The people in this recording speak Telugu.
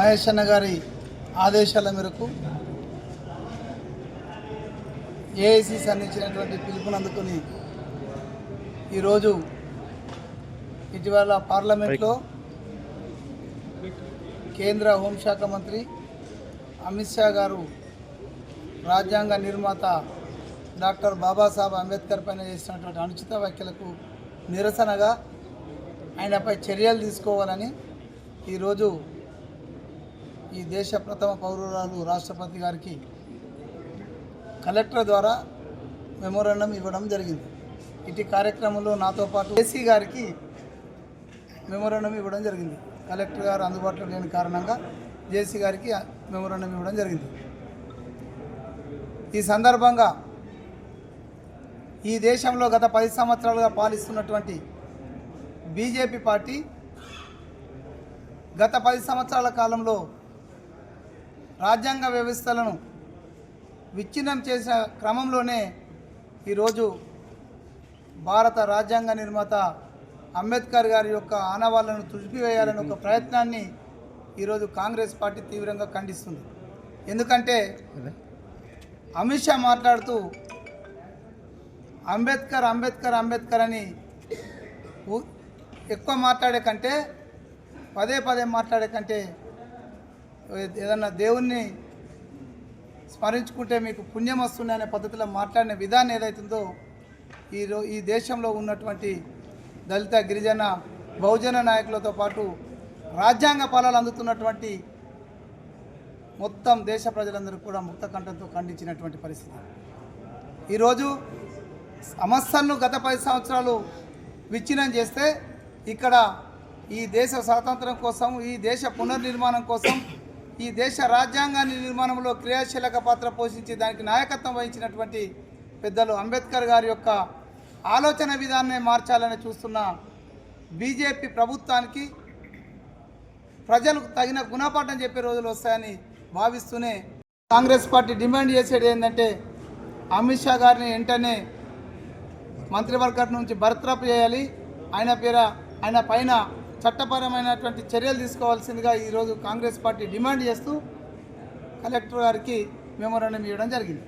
మహేష్ అన్న గారి ఆదేశాల మేరకు ఏఐసిసి అందించినటువంటి పిలుపుని అందుకుని ఈరోజు ఇటీవల పార్లమెంట్లో కేంద్ర హోంశాఖ మంత్రి అమిత్ షా గారు రాజ్యాంగ నిర్మాత డాక్టర్ బాబాసాహెబ్ అంబేద్కర్ పైన చేసినటువంటి అనుచిత వ్యాఖ్యలకు నిరసనగా ఆయనపై చర్యలు తీసుకోవాలని ఈరోజు ఈ దేశ ప్రథమ పౌరురాలు రాష్ట్రపతి గారికి కలెక్టర్ ద్వారా మెమోరాండం ఇవ్వడం జరిగింది. ఇటు కార్యక్రమంలో నాతో పాటు జేసీ గారికి మెమోరాండం ఇవ్వడం జరిగింది. కలెక్టర్ గారు అందుబాటులో లేని కారణంగా జేసీ గారికి మెమోరాండం ఇవ్వడం జరిగింది. ఈ సందర్భంగా ఈ దేశంలో గత 10 సంవత్సరాలుగా పాలిస్తున్నటువంటి బీజేపీ పార్టీ గత 10 సంవత్సరాల కాలంలో రాజ్యాంగ వ్యవస్థలను విచ్ఛిన్నం చేసిన క్రమంలోనే ఈరోజు భారత రాజ్యాంగ నిర్మాత అంబేద్కర్ గారి యొక్క ఆనవాళ్లను తుడిపివేయాలని ఒక ప్రయత్నాన్ని ఈరోజు కాంగ్రెస్ పార్టీ తీవ్రంగా ఖండిస్తుంది. ఎందుకంటే అమిత్ షా మాట్లాడుతూ అంబేద్కర్ అంబేద్కర్ అంబేద్కర్ అని ఎక్కువ మాట్లాడే కంటే పదే మాట్లాడే కంటే ఏదన్నా దేవుణ్ణి స్మరించుకుంటే మీకు పుణ్యం వస్తుంది అనే పద్ధతిలో మాట్లాడిన విధానం ఏదైతుందో ఈ దేశంలో ఉన్నటువంటి దళిత గిరిజన బహుజన నాయకులతో పాటు రాజ్యాంగ ఫలాలు అందుతున్నటువంటి మొత్తం దేశ ప్రజలందరూ కూడా ముక్త కంఠంతో ఖండించినటువంటి పరిస్థితి. ఈరోజు సమస్యలను గత 10 సంవత్సరాలు విచ్ఛిన్నం చేస్తే ఇక్కడ ఈ దేశ స్వాతంత్రం కోసం, ఈ దేశ పునర్నిర్మాణం కోసం, ఈ దేశ రాజ్యాంగాన్ని నిర్మాణంలో క్రియాశీలక పాత్ర పోషించి దానికి నాయకత్వం వహించినటువంటి పెద్దలు అంబేద్కర్ గారి యొక్క ఆలోచన విధానాన్ని మార్చాలని చూస్తున్న బీజేపీ ప్రభుత్వానికి ప్రజలు తగిన గుణపాఠం చెప్పే రోజులు వస్తాయని భావిస్తూనే కాంగ్రెస్ పార్టీ డిమాండ్ చేసేది ఏంటంటే అమిత్ షా గారిని వెంటనే మంత్రివర్గం నుంచి బర్తరఫ్ చేయాలి, ఆయన పైన చట్టపరమైనటువంటి చర్యలు తీసుకోవాల్సిందిగా ఈరోజు కాంగ్రెస్ పార్టీ డిమాండ్ చేస్తూ కలెక్టర్ గారికి మెమోరాండం ఇవ్వడం జరిగింది.